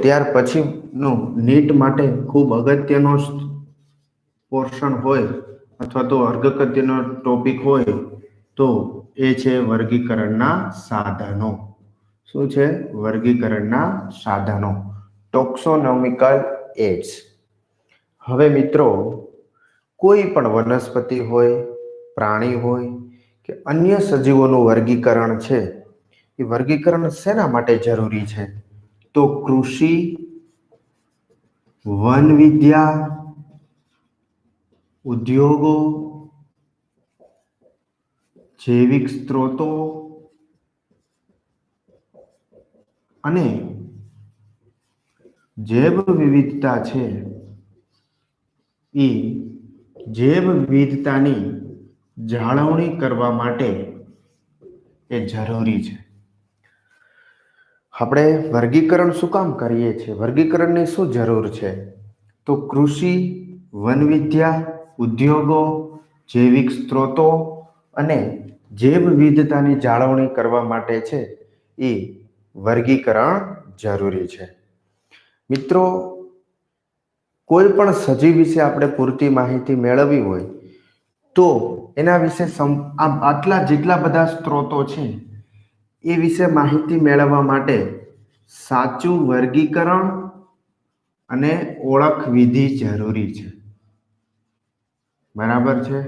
ત્યાર પછીનું નીટ માટે ખૂબ અગત્યનો પોર્શન હોય અથવા તો અગત્યનો ટોપિક હોય તો એ છે વર્ગીકરણના સાધનો. શું છે? વર્ગીકરણના સાધનો, ટોક્સોનોમિકલ એડ્સ. હવે મિત્રો, કોઈ પણ વનસ્પતિ હોય, પ્રાણી હોય કે અન્ય સજીવોનું વર્ગીકરણ છે, એ વર્ગીકરણ શેના માટે જરૂરી છે? તો કૃષિ, વન વિદ્યા, ઉદ્યોગો, જૈવિક સ્ત્રોતો અને જૈવ વિવિધતા છે, એ જૈવ વિવિધતાની જાળવણી કરવા માટે એ જરૂરી છે. આપણે વર્ગીકરણ શું કામ કરીએ છીએ? વર્ગીકરણની શું જરૂર છે? તો કૃષિ, વન વિદ્યા, ઉદ્યોગો, જૈવિક સ્ત્રોતો અને જૈવ વિવિધતાની જાળવણી કરવા માટે છે એ વર્ગીકરણ જરૂરી છે. મિત્રો, કોઈ પણ સજીવ વિશે આપણે પૂરતી માહિતી મેળવવી હોય તો એના વિશે આટલા જેટલા બધા સ્ત્રોતો છે એ વિશે માહિતી મેળવવા માટે સાચું વર્ગીકરણ અને ઓળખ વિધિ જરૂરી છે. બરાબર છે?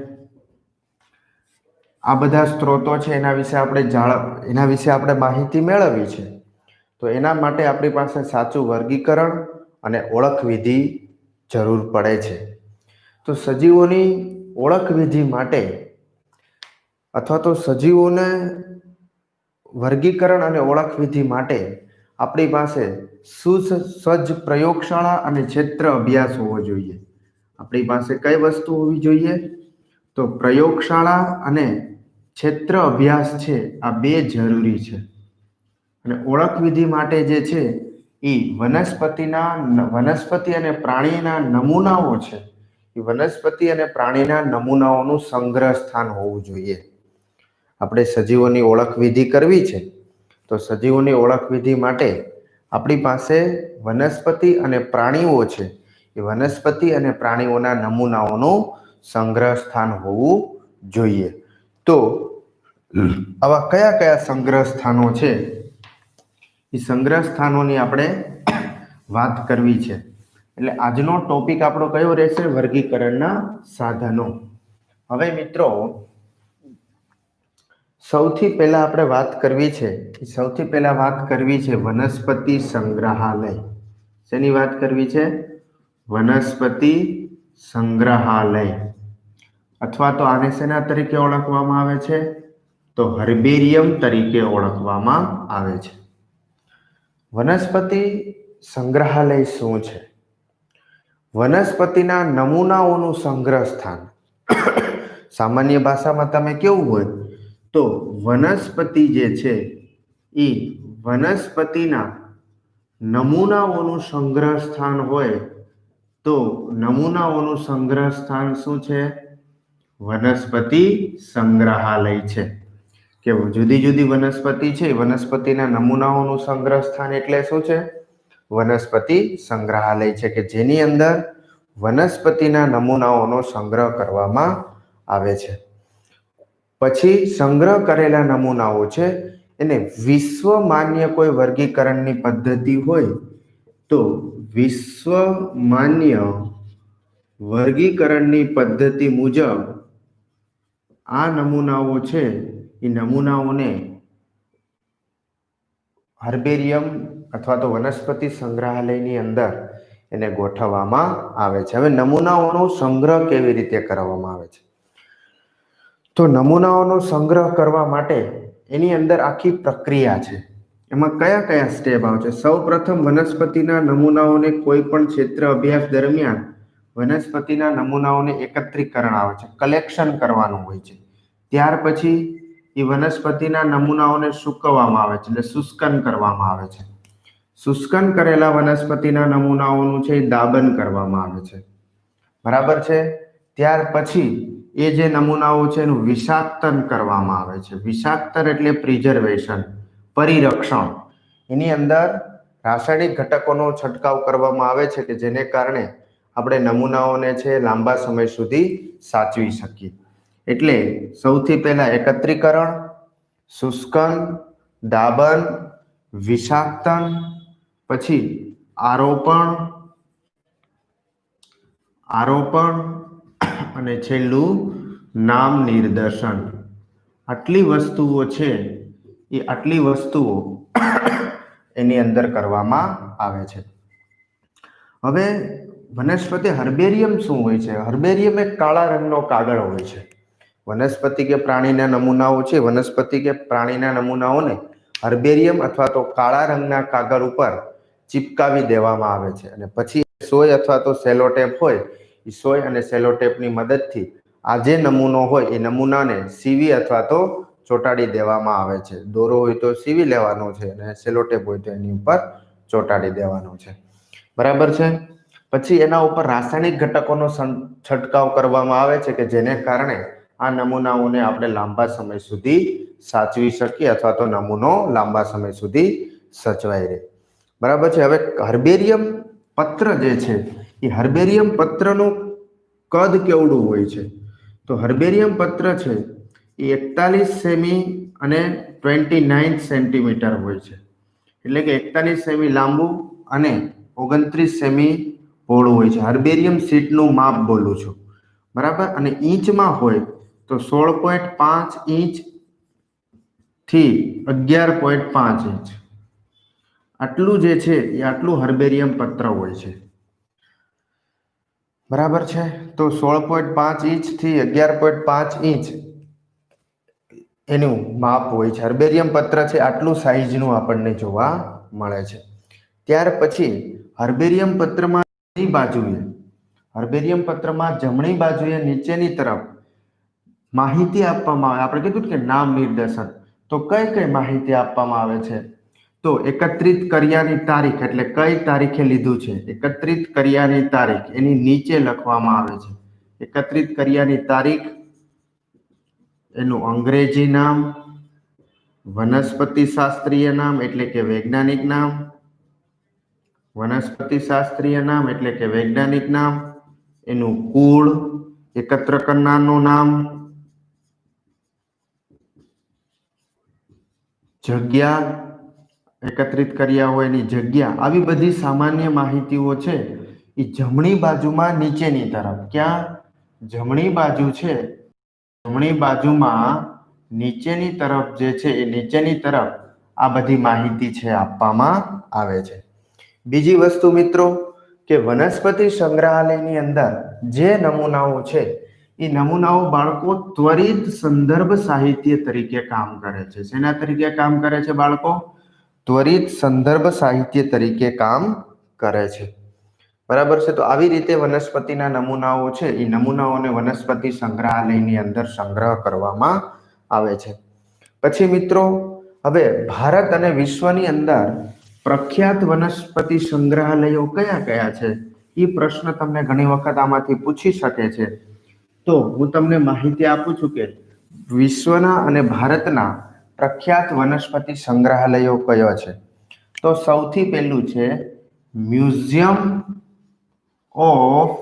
આ બધા સ્ત્રોતો છે, એના વિશે આપણે માહિતી મેળવવી છે. તો એના માટે આપણી પાસે સાચું વર્ગીકરણ અને ઓળખ વિધિ જરૂર પડે છે. તો સજીવોની ઓળખ વિધિ માટે અથવા તો સજીવોને વર્ગીકરણ અને ઓળખ વિધિ માટે આપણી પાસે સુસજ્જ પ્રયોગશાળા અને ક્ષેત્ર અભ્યાસ હોવો જોઈએ. આપણી પાસે કઈ વસ્તુ હોવી જોઈએ? તો પ્રયોગશાળા અને ક્ષેત્ર અભ્યાસ છે, આ બે જરૂરી છે. અને ઓળખ વિધિ માટે જે છે એ વનસ્પતિ અને પ્રાણીના નમૂનાઓ છે, એ વનસ્પતિ અને પ્રાણીના નમૂનાઓનું સંગ્રહ સ્થાન હોવું જોઈએ. આપણે સજીવોની ઓળખ વિધિ કરવી છે, તો સજીવોની ઓળખ વિધિ માટે આપણી પાસે વનસ્પતિ અને પ્રાણીઓ છે, એ વનસ્પતિ અને પ્રાણીઓના નમૂનાઓનું સંગ્રહ સ્થાન હોવું જોઈએ. તો આવા કયા કયા સંગ્રહ સ્થાનો છે, એ સંગ્રહ સ્થાનોની આપણે વાત કરવી છે. એટલે આજનો ટોપિક આપણો કયો રહેશે? વર્ગીકરણના સાધનો. હવે મિત્રો, સૌથી પહેલા આપણે વાત કરવી છે વનસ્પતિ સંગ્રહાલય. શેની વાત કરવી છે? વનસ્પતિ સંગ્રહાલય. અથવા તો આને શેના તરીકે ઓળખવામાં આવે છે? તો હર્બેરિયમ તરીકે ઓળખવામાં આવે છે. વનસ્પતિ સંગ્રહાલય શું છે? વનસ્પતિના નમૂનાઓનું સંગ્રહ સ્થાન. સામાન્ય ભાષામાં તમે કેવું હોય તો વનસ્પતિ જે છે એ વનસ્પતિના નમૂનાઓનું સંગ્રહ સ્થાન હોય. તો નમૂનાઓનું સંગ્રહ સ્થાન શું છે? વનસ્પતિ સંગ્રહાલય છે. કે જુદી જુદી વનસ્પતિ છે, વનસ્પતિના નમૂનાઓનું સંગ્રહ સ્થાન એટલે શું છે? વનસ્પતિ સંગ્રહાલય છે, કે જેની અંદર વનસ્પતિના નમૂનાઓનો સંગ્રહ કરવામાં આવે છે. પછી સંગ્રહ કરેલા નમૂનાઓ છે એને વિશ્વ માન્ય કોઈ વર્ગીકરણની પદ્ધતિ હોય તો વિશ્વ માન્ય વર્ગીકરણની પદ્ધતિ મુજબ આ નમૂનાઓ છે એ નમૂનાઓને હર્બેરિયમ અથવા તો વનસ્પતિ સંગ્રહાલયની અંદર એને ગોઠવવામાં આવે છે. હવે નમૂનાઓનો સંગ્રહ કેવી રીતે કરવામાં આવે છે? તો નમૂનાઓનો સંગ્રહ કરવા માટે એની અંદર આખી પ્રક્રિયા છે. એમાં કયા કયા સ્ટેપ આવે છે? સૌ પ્રથમ વનસ્પતિના નમૂનાઓને કોઈ પણ ક્ષેત્ર અભ્યાસ દરમિયાન વનસ્પતિના નમૂનાઓને એકત્રીકરણ આવે છે, કલેક્શન કરવાનું હોય છે. ત્યાર પછી એ વનસ્પતિના નમૂનાઓને સૂકવવામાં આવે છે, એટલે શુષ્કન કરવામાં આવે છે. શુષ્કન કરેલા વનસ્પતિના નમૂનાઓનું છે દાબન કરવામાં આવે છે. બરાબર છે? ત્યાર પછી એ જે નમૂનાઓ છે એનું વિષાક્તન કરવામાં આવે છે. વિષાક્તન એટલે પ્રિઝર્વેશન, પરિરક્ષણ. એની અંદર રાસાયણિક ઘટકોનો છંટકાવ કરવામાં આવે છે કે જેને કારણે આપણે નમૂનાઓને છે લાંબા સમય સુધી સાચવી શકીએ. એટલે સૌથી પહેલા એકત્રીકરણ, શુષ્કન, દાબન, વિષાક્તન, પછી આરોપણ અને છેલ્લું નામ નિર્દેશન. આટલી વસ્તુઓ છે એ આટલી વસ્તુઓ એની અંદર કરવામાં આવે છે. હવે વનસ્પતિ હર્બેરિયમ શું હોય છે? હર્બેરિયમ એક કાળા રંગનો કાગળ હોય છે. વનસ્પતિ કે પ્રાણીના નમૂનાઓ છે, વનસ્પતિ કે પ્રાણીના નમૂનાઓને હર્બેરિયમ અથવા તો કાળા રંગના કાગળ ઉપર ચિપકાવી દેવામાં આવે છે અને પછી સોય અથવા તો સેલોટેપ હોય એ સોય અને સેલોટેપની મદદથી આ જે નમૂનો હોય એ નમૂનાને સીવી અથવા તો ચોંટાડી દેવામાં આવે છે. દોરો હોય તો સીવી લેવાનો છે અને સેલોટેપ હોય તો એની ઉપર ચોંટાડી દેવાનો છે. બરાબર છે. પછી એના ઉપર રાસાયણિક ઘટકોનો છંટકાવ કરવામાં આવે છે કે જેને કારણે આ નમૂનાઓને આપણે લાંબા સમય સુધી સાચવી શકીએ અથવા તો નમૂનો લાંબા સમય સુધી સચવાઈ રહે. બરાબર છે. હવે હર્બેરિયમ પત્ર જે છે એ હર્બેરિયમ પત્રનું કદ કેવડું હોય છે? તો હર્બેરિયમ પત્ર છે એ 41 સેમી અને 29 સેન્ટીમીટર હોય છે. એટલે કે 41 સેમી લાંબુ અને 29 સેમી પહોળું હોય છે. હર્બેરિયમ શીટનું માપ બોલું છું. બરાબર. અને ઇંચમાં હોય તો 16.5 ઇંચ થી 11.5 ઇંચ. આટલું જે છે એ આટલું હર્બેરિયમ પત્ર હોય છે. બરાબર છે. તો 16.5 ઇંચ થી 11.5 ઇંચ એનું માપ હોય છે. હર્બેરિયમ પત્ર છે આટલું સાઈઝનું આપણને જોવા મળે છે. ત્યાર પછી હર્બેરિયમ પત્રમાં જમણી બાજુએ નીચેની તરફ માહિતી આપવામાં આવે. આપણે કીધું કે નામ નિર્દેશન. તો કઈ માહિતી આપવામાં આવે છે? તો એકત્રિત કર્યાની તારીખ, એટલે કઈ તારીખે લીધું છે, એકત્રિત કર્યાની તારીખ એની નીચે લખવામાં આવે છે. એકત્રિત કર્યાની તારીખ, એનું અંગ્રેજી નામ, વનસ્પતિ શાસ્ત્રીય નામ એટલે કે વૈજ્ઞાનિક નામ, એનું કુળ, એકત્ર કરનારનું નામ, જગ્યા, એકત્રિત કર્યા હોય એની જગ્યા, આવી બધી સામાન્ય માહિતીઓ છે એ જમણી બાજુમાં નીચેની તરફ, ક્યાં? જમણી બાજુ છે, જમણી બાજુમાં નીચેની તરફ જે છે એ નીચેની તરફ આ બધી માહિતી છે આપવામાં આવે છે. બીજી વસ્તુ મિત્રો કે વનસ્પતિ સંગ્રહાલયની અંદર જે નમૂનાઓ છે એ નમૂનાઓ બાળકો ત્વરિત સંદર્ભ સાહિત્ય તરીકે કામ કરે છે. શેના તરીકે કામ કરે છે બાળકો? ત્વરિત સંદર્ભ સાહિત્ય તરીકે કામ કરે છે. બરાબર છે. તો આવી રીતે વનસ્પતિના નમૂનાઓ છે એ નમૂનાઓને વનસ્પતિ સંગ્રહાલયની અંદર સંગ્રહ કરવામાં આવે છે. પછી મિત્રો હવે ભારત અને વિશ્વની અંદર પ્રખ્યાત વનસ્પતિ સંગ્રહાલયો કયા કયા છે એ પ્રશ્ન તમને ઘણી વખત આમાંથી પૂછી શકે છે. તો હું તમને માહિતી આપું છું કે વિશ્વના અને ભારતના પ્રખ્યાત વનસ્પતિ સંગ્રહાલયો કયો છે? તો સૌથી પહેલું છે museum of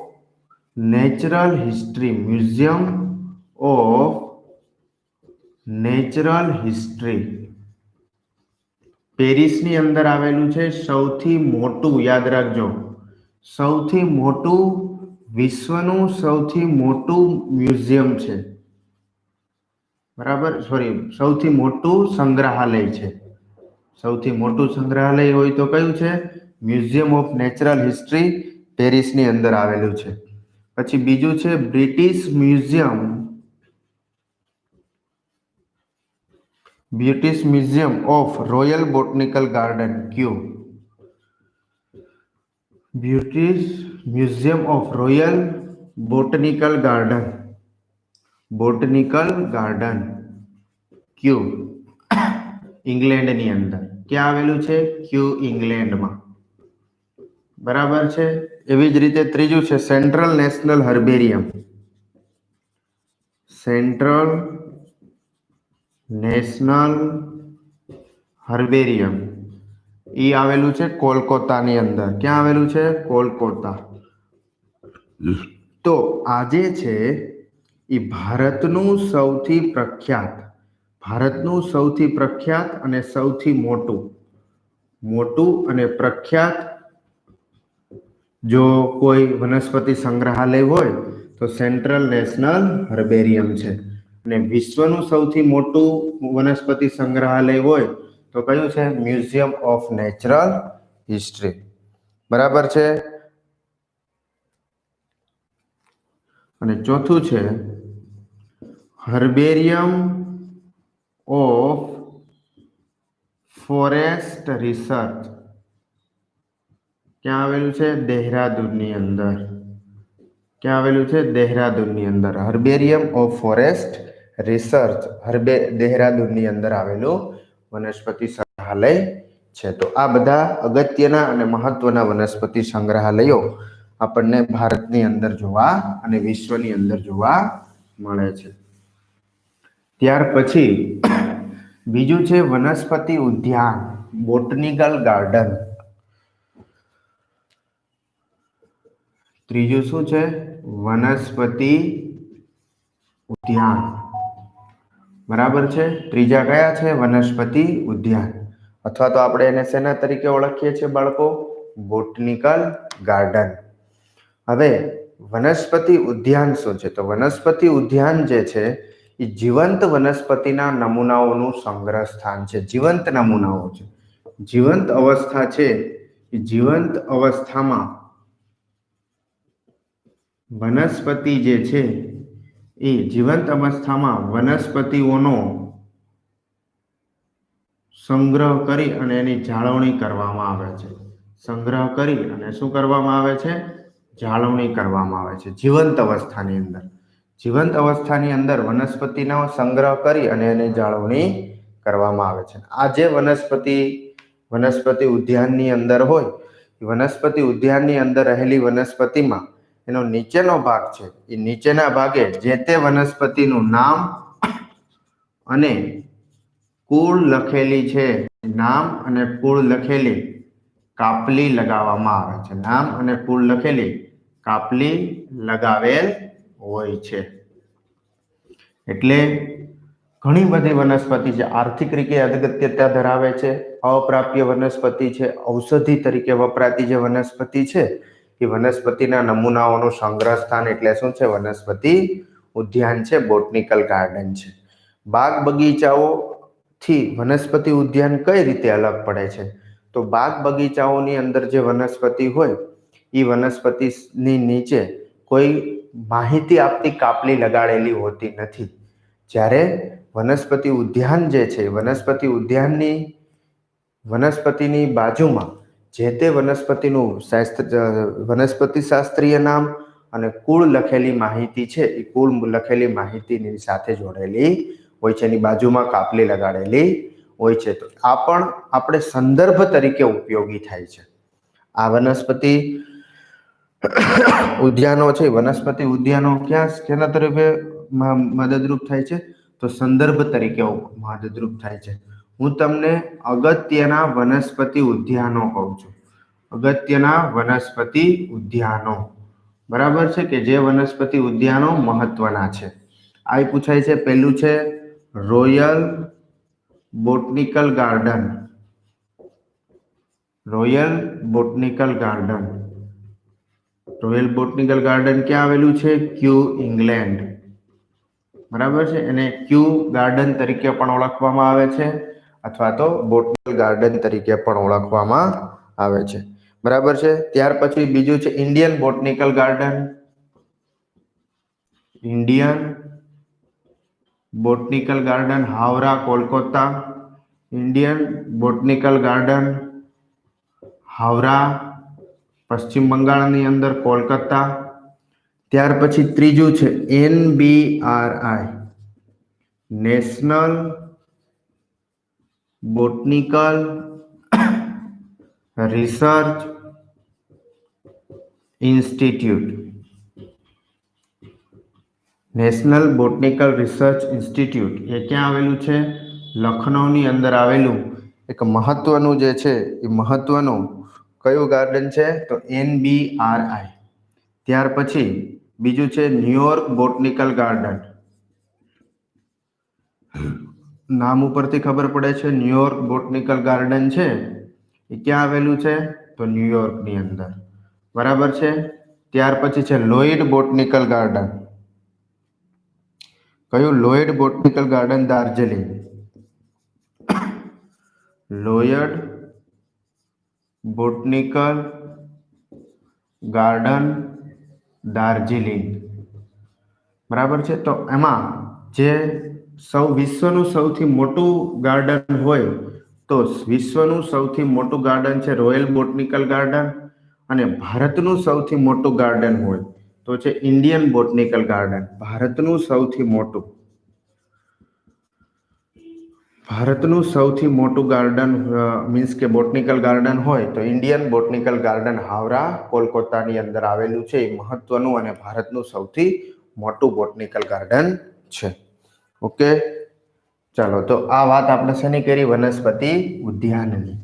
natural history. Museum of natural history પેરિસની અંદર આવેલું છે. સૌથી મોટું, યાદ રાખજો, સૌથી મોટું, વિશ્વનું સૌથી મોટું મ્યુઝિયમ છે. બરાબર, સૌથી મોટું સંગ્રહાલય છે. સૌથી મોટું સંગ્રહાલય હોય તો કયું છે? મ્યુઝિયમ ઓફ નેચરલ હિસ્ટ્રી પેરિસની અંદર આવેલું છે. પછી બીજું છે British museum of royal botanical garden, Kew. British museum of royal botanical garden, Kew, ઇંગ્લેન્ડની અંદર. ક્યાં આવેલું છે? ક્યુ, ઇંગ્લેન્ડમાં. બરાબર છે. એવી જ રીતે ત્રીજું છે central national herbarium. Central national herbarium એ આવેલું છે કોલકાતાની અંદર. ક્યાં આવેલું છે? કોલકાતા. તો આજે છે એ ભારતનું સૌથી પ્રખ્યાત અને સૌથી મોટું અને પ્રખ્યાત જો કોઈ વનસ્પતિ સંગ્રહાલય હોય તો સેન્ટ્રલ નેશનલ હર્બેરિયમ છે. અને વિશ્વનું સૌથી મોટું વનસ્પતિ સંગ્રહાલય હોય તો કયું છે? Museum of natural history. બરાબર છે. અને ચોથું છે હર્બેરિયમ ઓફ ફોરેસ્ટ રિસર્ચ. ક્યાં આવેલું છે? દેહરાદૂનની અંદર. ક્યાં આવેલું છે? દેહરાદૂનની અંદર. હર્બેરિયમ ઓફ ફોરેસ્ટ રિસર્ચ દેહરાદૂનની અંદર આવેલું વનસ્પતિ સંગ્રહાલય છે. તો આ બધા અગત્યના અને મહત્વના વનસ્પતિ સંગ્રહાલયો આપણને ભારતની અંદર જોવા અને વિશ્વની અંદર જોવા મળે છે. ત્યાર પછી બીજું છે વનસ્પતિ ઉદ્યાન, બોટનિકલ ગાર્ડન. ત્રીજું શું છે? વનસ્પતિ ઉદ્યાન. બરાબર છે. ત્રીજા કયા છે? વનસ્પતિ ઉદ્યાન, અથવા તો આપણે એને શેના તરીકે ઓળખીએ છીએ બાળકો? Botanical garden. હવે વનસ્પતિ ઉદ્યાન શું છે? તો વનસ્પતિ ઉદ્યાન જે છે એ જીવંત વનસ્પતિના નમૂનાઓનું સંગ્રહ સ્થાન છે. જીવંત નમૂનાઓ છે. જીવંત અવસ્થા છે એ જીવંત અવસ્થામાં વનસ્પતિ જે છે એ જીવંત અવસ્થામાં વનસ્પતિઓનો સંગ્રહ કરી અને એની જાળવણી કરવામાં આવે છે. સંગ્રહ કરી અને શું કરવામાં આવે છે? જાળવણી કરવામાં આવે છે. જીવંત અવસ્થાની અંદર વનસ્પતિનો સંગ્રહ કરી અને એની જાળવણી કરવામાં આવે છે. આ જે વનસ્પતિ ઉદ્યાનની અંદર હોય, વનસ્પતિ ઉદ્યાનની અંદર રહેલી વનસ્પતિમાં એનો નીચેનો ભાગ છે એ નીચેના ભાગે જે તે વનસ્પતિનું નામ અને કુળ લખેલી છે, નામ અને કુળ લખેલી કાપલી લગાવવામાં આવે છે. નામ અને કુળ લખેલી કાપલી લગાવેલ હોય છે. એટલે ઘણી બધી વનસ્પતિ છે. આર્થિક રીતે અગત્યતા ધરાવે છે. અપ્રાપ્ય વનસ્પતિ છે. ઔષધિ તરીકે વપરાતી જે વનસ્પતિ છે એ વનસ્પતિના નમૂનાઓનું સંગ્રહ સ્થાન એટલે શું છે? વનસ્પતિ ઉદ્યાન છે, બોટનિકલ ગાર્ડન છે. બાગ બગીચાઓથી વનસ્પતિ ઉદ્યાન કઈ રીતે અલગ પડે છે? તો બાગ બગીચાઓની અંદર જે વનસ્પતિ હોય એ વનસ્પતિની નીચે કોઈ માહિતી આપતી કાપલી લગાડેલી હોતી નથી. જ્યારે વનસ્પતિ ઉદ્યાન જે છે, વનસ્પતિની બાજુમાં જે તે વનસ્પતિનું વનસ્પતિ શાસ્ત્રીય નામ અને કુળ લખેલી માહિતી છે એ કુળ લખેલી માહિતીની સાથે જોડેલી હોય છે. એની બાજુમાં કાપલી લગાડેલી હોય છે. તો આ પણ આપણે સંદર્ભ તરીકે ઉપયોગી થાય છે. આ વનસ્પતિ ઉદ્યાનો છે, વનસ્પતિ ઉદ્યાનો કેના તરફે મદદરૂપ થાય છે? તો સંદર્ભ તરીકે મદદરૂપ થાય છે. હું તમને અગત્યના વનસ્પતિ ઉદ્યાનો કહું છું. અગત્યના વનસ્પતિ ઉદ્યાનો. બરાબર છે, કે જે વનસ્પતિ ઉદ્યાનો મહત્વના છે. આ પૂછાય છે. પહેલું છે royal botanical garden. Royal botanical garden. Royal botanical garden ક્યાં આવેલું છે? ક્યુ, ઇંગ્લેન્ડ. બરાબર છે. એને ક્યુ ગાર્ડન તરીકે પણ ઓળખવામાં આવે છે, અથવા તો બોટનિકલ ગાર્ડન તરીકે પણ ઓળખવામાં આવે છે. બરાબર છે. ત્યાર પછી બીજું છે Indian botanical garden. Indian botanical garden, Howrah, Kolkata. Indian botanical garden, Howrah, પશ્ચિમ બંગાળની અંદર, કોલકાતા. ત્યાર પછી ત્રીજું છે NBRI, national botanical research institute. National botanical research institute એ ક્યાં આવેલું છે? લખનૌની અંદર આવેલું એક મહત્વનું જે છે એ મહત્વનું કયું ગાર્ડન છે તો NBRI. ત્યાર પછી બીજું છે ન્યુયોર્ક બોટનિકલ ગાર્ડન. નામ ઉપરથી ખબર પડે છે ન્યુયોર્ક બોટનિકલ ગાર્ડન છે એ ક્યાં આવેલું છે તો ન્યુયોર્કની અંદર. બરાબર છે. ત્યાર પછી છે લોઈડ બોટનિકલ ગાર્ડન. કયું Lloyd botanical garden Darjeeling. Lloyd botanical garden Darjeeling. બરાબર છે. તો એમાં જે વિશ્વનું સૌથી મોટું ગાર્ડન હોય તો વિશ્વનું સૌથી મોટું ગાર્ડન છે રોયલ બોટનિકલ ગાર્ડન, અને ભારતનું સૌથી મોટું ગાર્ડન હોય તો છે ઇન્ડિયન બોટનિકલ ગાર્ડન. ભારતનું સૌથી મોટું ગાર્ડન મીન્સ કે બોટનિકલ ગાર્ડન હોય તો ઇન્ડિયન બોટનિકલ ગાર્ડન હાવરા કોલકાતાની અંદર આવેલું છે. એ મહત્વનું અને ભારતનું સૌથી મોટું બોટનિકલ ગાર્ડન છે. ઓકે, ચાલો. તો આ વાત આપણે શેની કરી? વનસ્પતિ ઉદ્યાનની.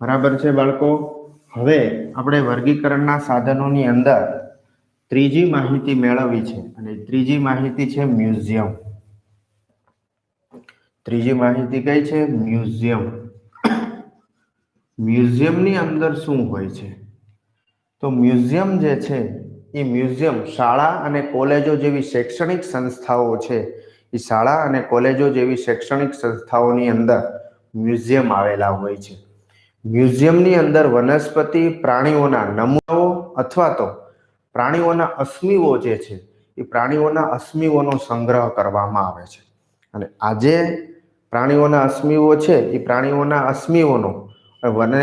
બરાબર છે બાળકો. હવે આપણે વર્ગીકરણના સાધનોની અંદર ત્રીજી માહિતી મેળવવી છે, અને ત્રીજી માહિતી છે મ્યુઝિયમ. ત્રીજી માહિતી કઈ છે? મ્યુઝિયમ. મ્યુઝિયમની અંદર શું હોય છે? તો મ્યુઝિયમ જે છે એ મ્યુઝિયમ શાળા અને કોલેજો જેવી શૈક્ષણિક સંસ્થાઓ છે. એ શાળા અને કોલેજો જેવી શૈક્ષણિક સંસ્થાઓની અંદર મ્યુઝિયમ આવેલા હોય છે. મ્યુઝિયમની અંદર વનસ્પતિ પ્રાણીઓના નમૂનાઓ અથવા તો પ્રાણીઓના અશ્મિઓ જે છે એ પ્રાણીઓના અશ્મિઓનો સંગ્રહ કરવામાં આવે છે. અને આજે પ્રાણીઓના અશ્મિઓ છે એ પ્રાણીઓના અશ્મિઓનો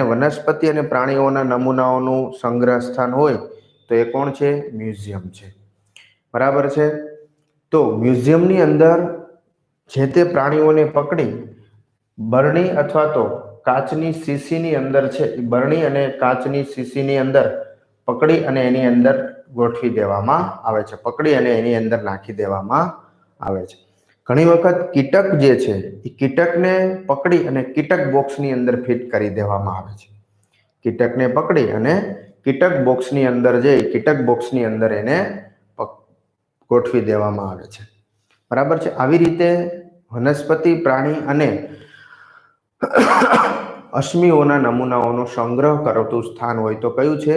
વનસ્પતિ અને પ્રાણીઓના નમૂનાઓનું સંગ્રહ સ્થાન હોય તો એ કોણ છે? મ્યુઝિયમ છે. બરાબર છે. તો મ્યુઝિયમની અંદર જે તે પ્રાણીઓને પકડી બરણી અથવા તો કાચની શીશીની અંદર છે એ બરણી અને કાચની શીશીની અંદર પકડી અને એની અંદર ગોઠવી દેવામાં આવે છે. પકડી અને એની અંદર નાખી દેવામાં આવે છે. ઘણી વખત કીટક જે છે એ કીટકને પકડી અને કીટક બોક્સની અંદર ફિટ કરી દેવામાં આવે છે. કીટકને પકડી અને કીટક બોક્સની અંદર જઈ કીટક બોક્સની અંદર એને ગોઠવી દેવામાં આવે છે. બરાબર છે. આવી રીતે વનસ્પતિ પ્રાણી અને અશ્મિઓના નમૂનાઓનો સંગ્રહ કરતું સ્થાન હોય તો કયું છે?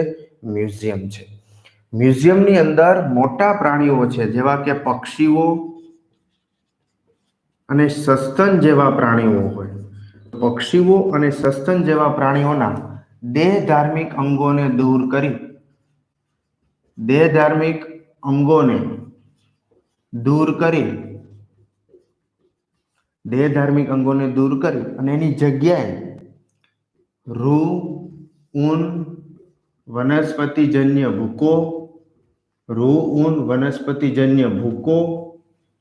મ્યુઝિયમ છે. મ્યુઝિયમની અંદર મોટા પ્રાણીઓ છે જેવા કે પક્ષીઓ અને સસ્તન જેવા પ્રાણીઓ હોય. પક્ષીઓ અને સસ્તન જેવા પ્રાણીઓના દેહ ધાર્મિક અંગોને દૂર કરી અને એની જગ્યાએ રૂ, ઊન, વનસ્પતિજન્ય ભૂકો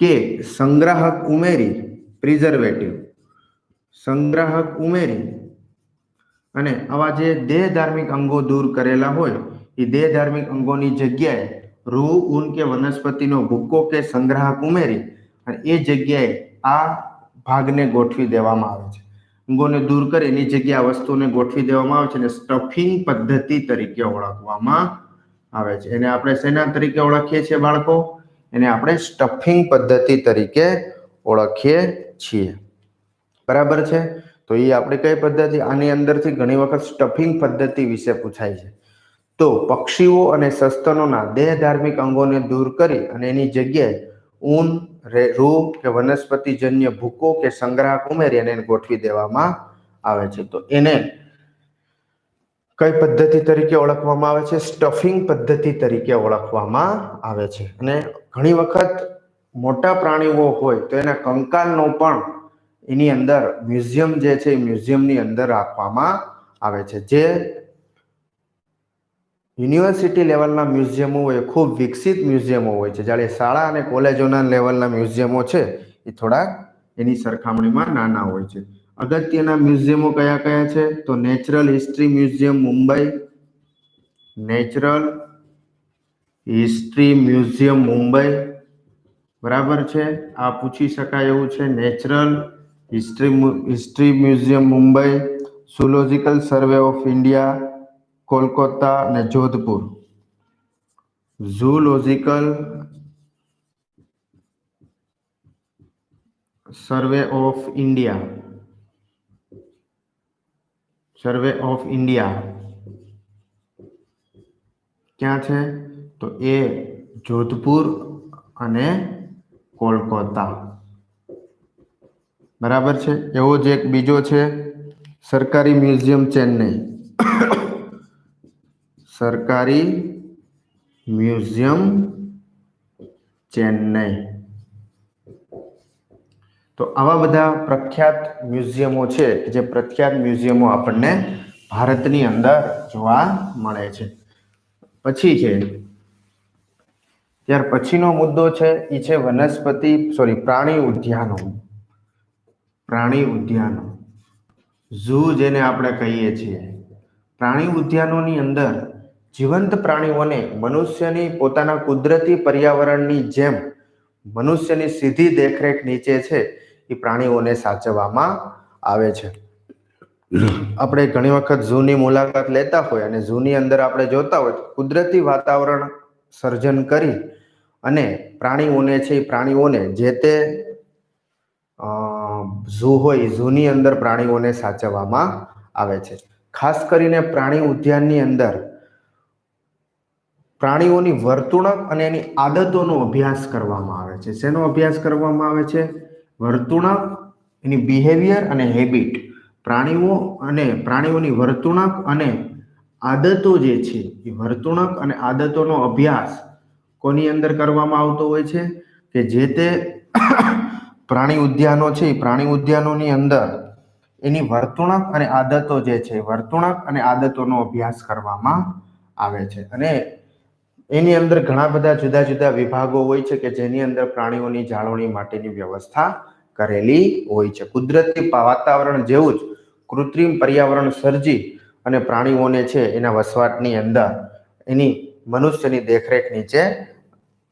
કે સંગ્રાહક ઉમેરી અને આવા જે દેહ ધાર્મિક અંગો દૂર કરેલા હોય એ દેહ ધાર્મિક અંગોની જગ્યાએ રૂ, ઊન કે વનસ્પતિનો ભૂકો કે સંગ્રાહક ઉમેરી અને એ જગ્યાએ આ ભાગને ગોઠવી દેવામાં આવે છે. અંગોને દૂર કરી એની જગ્યાએ વસ્તુને ગોઠવી દેવામાં આવે છે અને સ્ટફિંગ પદ્ધતિ તરીકે ઓળખવામાં આવે છે. એને આપણે શેના તરીકે ઓળખીએ છીએ બાળકો? એને આપણે સ્ટફિંગ પદ્ધતિ તરીકે ઓળખીએ છીએ. બરાબર છે. તો એ આપણે કઈ પદ્ધતિ? આની અંદરથી ઘણી વખત સ્ટફિંગ પદ્ધતિ વિશે પૂછાય છે. તો પક્ષીઓ અને સસ્તનોના દેહ ધાર્મિક અંગોને દૂર કરી અને એની જગ્યાએ ઊન, રૂ કે વનસ્પતિજન્ય ભૂકો કે સંગ્રાહક ઉમેરી અને એને ગોઠવી દેવામાં આવે છે. તો એને કઈ પદ્ધતિ તરીકે ઓળખવામાં આવે છે? સ્ટફિંગ પદ્ધતિ તરીકે ઓળખવામાં આવે છે. અને ઘણી વખત મોટા પ્રાણીઓ હોય તો એના કંકાલનો પણ એની અંદર મ્યુઝિયમ જે છે એ મ્યુઝિયમની અંદર રાખવામાં આવે છે. જે યુનિવર્સિટી લેવલના મ્યુઝિયમો હોય ખૂબ વિકસિત મ્યુઝિયમો હોય છે, જ્યારે શાળા અને કોલેજોના લેવલના મ્યુઝિયમો છે એ થોડા એની સરખામણીમાં નાના હોય છે. અગત્યના મ્યુઝિયમો કયા કયા છે? તો નેચરલ હિસ્ટ્રી મ્યુઝિયમ મુંબઈ, બરાબર છે. આ પૂછી શકાય એવું છે. Natural history museum Mumbai, zoological survey of India Kolkata અને Jodhpur, zoological survey of India ક્યાં છે? તો એ જોધપુર અને કોલકાતા, બરાબર છે. એવો જ એક બીજો છે સરકારી મ્યુઝિયમ ચેન્નઈ, સરકારી મ્યુઝિયમ ચેન્નઈ. તો આવા બધા પ્રખ્યાત મ્યુઝિયમો છે જે પ્રખ્યાત મ્યુઝિયમો આપણને ભારતની અંદર જોવા મળે છે. પછી છે ત્યાર પછીનો મુદ્દો છે એ છે પ્રાણી ઉદ્યાનો. પ્રાણી ઉદ્યાનો, ઝૂ જેને આપણે કહીએ છીએ. પ્રાણી ઉદ્યાનોની અંદર જીવંત પ્રાણીઓને મનુષ્યની પોતાના કુદરતી પર્યાવરણની જેમ મનુષ્યની સીધી દેખરેખ નીચે છે એ પ્રાણીઓને સાચવવામાં આવે છે. આપણે ઘણી વખત ઝૂની મુલાકાત લેતા હોય અને ઝૂની અંદર આપણે જોતા હોય કુદરતી વાતાવરણ સર્જન કરી અને પ્રાણીઓને જે તે ઝૂ હોય ઝૂની અંદર પ્રાણીઓને સાચવવામાં આવે છે. ખાસ કરીને પ્રાણી ઉદ્યાનની અંદર પ્રાણીઓની વર્તણૂક અને એની આદતોનો અભ્યાસ કરવામાં આવે છે. શેનો અભ્યાસ કરવામાં આવે છે? વર્તણૂક, એની બિહેવિયર અને હેબિટ. પ્રાણીઓની વર્તણૂક અને આદતો જે છે એ વર્તણૂક અને આદતોનો અભ્યાસ કોની અંદર કરવામાં આવતો હોય છે? કે જે તે પ્રાણી ઉદ્યાનો છે એ પ્રાણી ઉદ્યાનોની અંદર એની વર્તણૂક અને આદતો જે છે વર્તણૂક અને આદતોનો અભ્યાસ કરવામાં આવે છે. અને એની અંદર ઘણા બધા જુદા જુદા વિભાગો હોય છે કે જેની અંદર પ્રાણીઓની જાળવણી માટેની વ્યવસ્થા કરેલી હોય છે. કુદરતી વાતાવરણ જેવું જ કૃત્રિમ પર્યાવરણ સર્જી અને પ્રાણીઓને છે એના વસવાટની અંદર એની મનુષ્યની દેખરેખ નીચે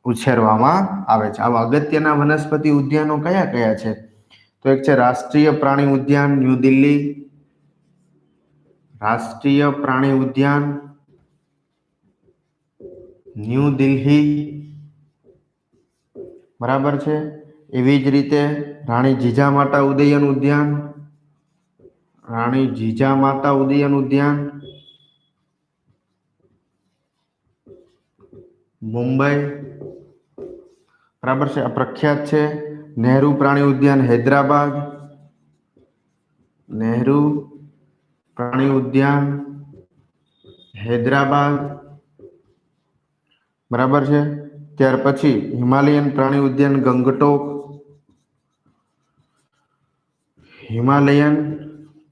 ઉછેરવામાં આવે છે. આવા અગત્યના વનસ્પતિ ઉદ્યાનો કયા કયા છે? તો એક છે રાષ્ટ્રીય પ્રાણી ઉદ્યાન ન્યૂ દિલ્હી, રાષ્ટ્રીય પ્રાણી ઉદ્યાન ન્યૂ દિલ્હી, બરાબર છે. એવી જ રીતે રાણી જીજામાતા ઉદયન ઉદ્યાન, રાણી જીજામાતા ઉદયન ઉદ્યાન મુંબઈ, બરાબર છે. આ પ્રખ્યાત છે. નહેરુ પ્રાણી ઉદ્યાન હૈદરાબાદ, નહેરુ પ્રાણી ઉદ્યાન હૈદરાબાદ, બરાબર છે. ત્યાર પછી હિમાલયન પ્રાણી ઉદ્યાન ગંગટોક, હિમાલયન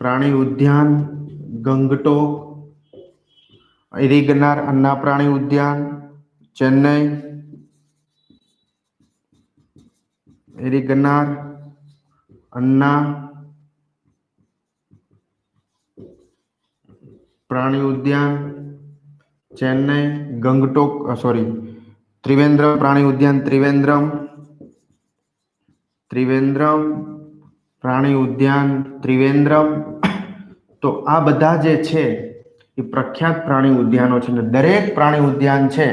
પ્રાણી ઉદ્યાન ગંગટોક, ઇરિગનાર અન્ના પ્રાણી ઉદ્યાન ચેન્નઈ, ઇરિગનાર અન્ના પ્રાણી ઉદ્યાન ચેન્નઈ, ગંગટોક ત્રિવેન્દ્રમ પ્રાણી ઉદ્યાન ત્રિવેન્દ્રમ પ્રાણી ઉદ્યાન ત્રિવેન્દ્રમ. તો આ બધા જે છે એ પ્રખ્યાત પ્રાણી ઉદ્યાનો છે ને દરેક પ્રાણી ઉદ્યાન છે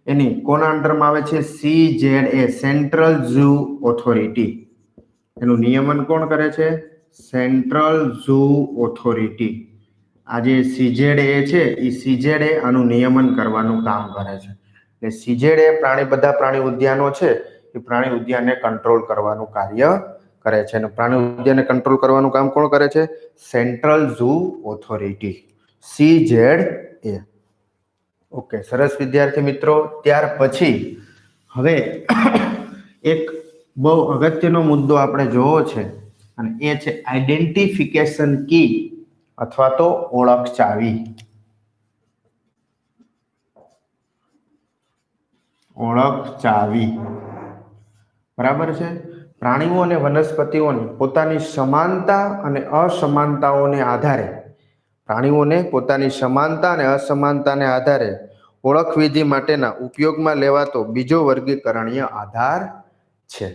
એની કોના અંડરમાં આવે છે? CZA, central zoo authority. એનું નિયમન કોણ કરે છે? Central zoo authority. આ જે CZA છે એ CZA આનું નિયમન કરવાનું કામ કરે છે. એટલે CZA બધા પ્રાણી ઉદ્યાનો છે એ પ્રાણી ઉદ્યાનને કંટ્રોલ કરવાનું કાર્ય કરે છે. અને પ્રાણી ઉદ્યાનને કંટ્રોલ કરવાનું કામ કોણ કરે છે? Central zoo authority, CZA. Okay, સરસ વિદ્યાર્થી મિત્રો. ત્યાર પછી હવે એક બહુ અગત્યનો મુદ્દો આપણે જોવો છે અને એ છે આઈડેન્ટિફિકેશન કી અથવા તો ઓળખ ચાવી. ઓળખ ચાવી, બરાબર છે. પ્રાણીઓ અને વનસ્પતિઓની પોતાની સમાનતા અને અસમાનતાઓને આધારે ઓળખ વિધિ માટેના ઉપયોગમાં લેવાતો બીજો વર્ગીકરણીય આધાર છે.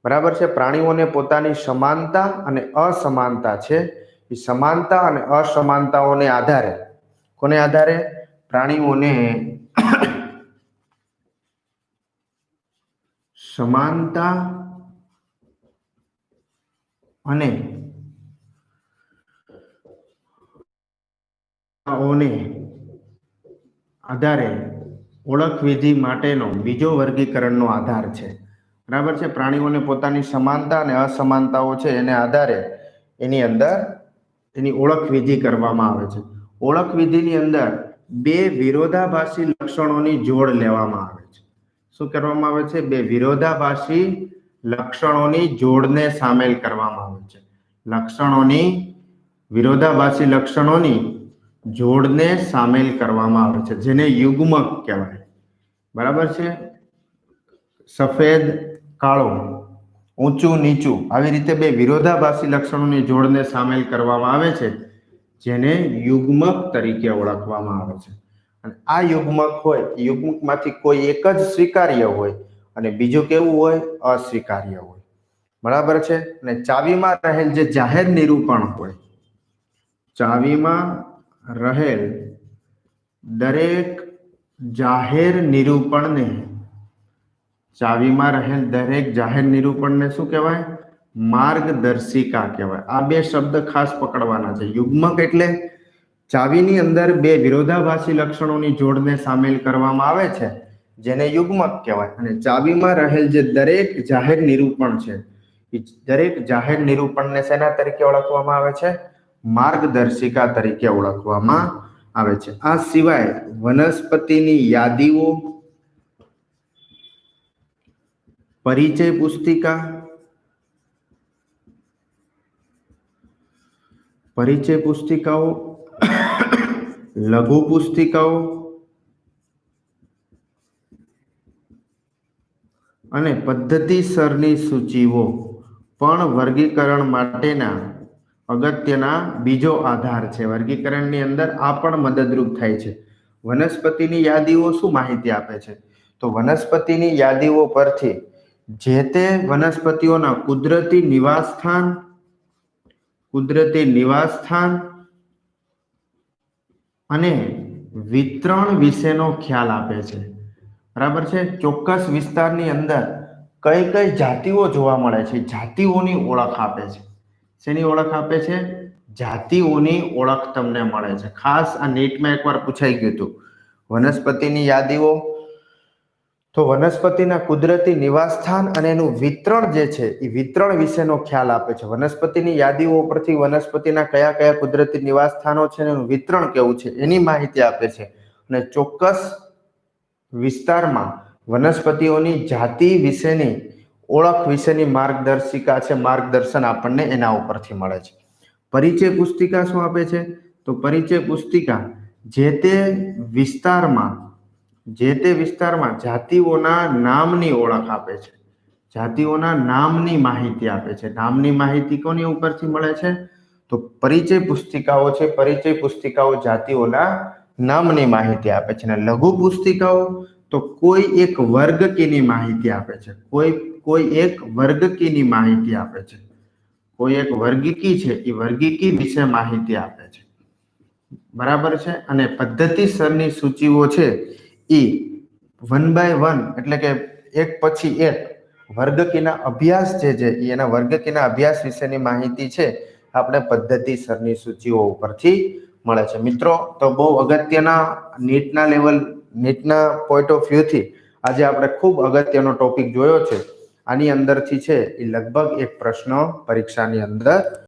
બરાબર છે. પ્રાણીઓને પોતાની સમાનતા અને અસમાનતા છે, એ સમાનતા અને અસમાનતાઓને આધારે, કોને આધારે? પ્રાણીઓને સમાનતા અને આધારે ઓળખ વિધિ માટેનો બીજો વર્ગીકરણનો આધાર છે. બરાબર છે. પ્રાણીઓને પોતાની સમાનતા અને અસમાનતાઓ છે એને આધારે એની અંદર એની ઓળખ વિધિ કરવામાં આવે છે. ઓળખ વિધિની અંદર બે વિરોધાભાસી લક્ષણોની જોડ લેવામાં આવે છે. શું કરવામાં આવે છે? બે વિરોધાભાસી લક્ષણોની જોડને સામેલ કરવામાં આવે છે. વિરોધાભાસી લક્ષણોની જોડને સામેલ કરવામાં આવે છે, જેને યુગ્મક કહેવાય. બરાબર છે. સફેદ કાળો, ઊંચું નીચું, આવી રીતે બે વિરોધાભાસી લક્ષણોની જોડને સામેલ કરવામાં આવે છે, જેને યુગ્મક તરીકે ઓળખવામાં આવે છે. અને આ યુગ્મક હોય, યુગ્મકમાંથી કોઈ એક જ સ્વીકાર્ય હોય અને બીજું કેવું હોય? અસ્વીકાર્ય હોય. બરાબર છે. અને ચાવીમાં રહેલ જે જાહેર નિરૂપણ હોય, ચાવીમાં રહેલ દરેક જાહેર નિરૂપણને શું કહેવાય? માર્ગદર્શિકા કહેવાય. આ બે શબ્દ ખાસ પકડવાના છે. યુગ્મક એટલે ચાવીની અંદર બે વિરોધાભાસી લક્ષણોની જોડને સામેલ કરવામાં આવે છે, જેને યુગ્મક કહેવાય. અને ચાવીમાં રહેલ જે દરેક જાહેર નિરૂપણ છે, એ દરેક જાહેર નિરૂપણને શેના તરીકે ઓળખવામાં આવે છે? માર્ગદર્શિકા તરીકે ઓળખવામાં આવે છે. આ સિવાય વનસ્પતિની યાદીઓ, પરિચય પુસ્તિકાઓ, લઘુ પુસ્તિકાઓ અને પદ્ધતિસરની સૂચિઓ પણ વર્ગીકરણ માટેના અગત્યના બીજો આધાર છે. વર્ગીકરણની અંદર આ પણ મદદરૂપ થાય છે. વનસ્પતિની યાદીઓ શું માહિતી આપે છે? તો વનસ્પતિની યાદીઓ પરથી જે તે વનસ્પતિઓના કુદરતી નિવાસસ્થાન અને વિતરણ વિશેનો ખ્યાલ આપે છે. બરાબર છે. ચોક્કસ વિસ્તારની અંદર કઈ કઈ જાતિઓ જોવા મળે છે, જાતિઓની ઓળખ આપે છે. શેની ઓળખ આપે છે? જાતિઓની ઓળખ તમને મળે છે. ખાસ આ નીટમાં એકવાર પૂછાઈ ગયું હતું. વનસ્પતિની યાદીઓ, તો વનસ્પતિના કુદરતી નિવાસસ્થાન અને એનું વિતરણ જે છે, એ વિતરણ વિશેનો ખ્યાલ આપે છે. વનસ્પતિની યાદીઓ પરથી વનસ્પતિના કયા કયા કુદરતી નિવાસસ્થાનો છે, એનું વિતરણ કેવું છે, એની માહિતી આપે છે. અને ચોક્કસ વિસ્તારમાં વનસ્પતિઓની જાતિ વિશેની ઓળખ વિશેની માર્ગદર્શિકા છે, માર્ગદર્શન આપણને એના ઉપરથી મળે છે. પરિચય પુસ્તિકા શું આપે છે? તો પરિચય પુસ્તિકા જે તે વિસ્તારમાં જાતિઓના નામની ઓળખ આપે છે, જાતિઓના નામની માહિતી આપે છે. નામની માહિતી કોની ઉપરથી મળે છે? તો પરિચય પુસ્તિકાઓ છે. પરિચય પુસ્તિકાઓ જાતિઓના નામની માહિતી આપે છે. અને લઘુ પુસ્તિકાઓ તો કોઈ એક વર્ગ કીની માહિતી આપે છે. કોઈ એક વર્ગ કીની માહિતી આપે છે. કોઈ એક વર્ગીકી છે, એ વર્ગીકી વિશે માહિતી આપે છે. બરાબર છે. અને પદ્ધતિસરની સૂચિઓ છે, એ 1 by 1 એટલે કે એક પછી એક વર્ગકીના અભ્યાસ જે છે, એના વર્ગકીના અભ્યાસ વિશેની માહિતી છે, આપણે પદ્ધતિસરની સૂચિઓ ઉપરથી મળે છે. મિત્રો, તો બહુ અગત્યના નીટના પોઈન્ટ ઓફ વ્યૂથી આજે આપણે ખૂબ અગત્યનો ટોપિક જોયો છે. આની અંદરથી છે એ લગભગ એક પ્રશ્ન પરીક્ષાની અંદર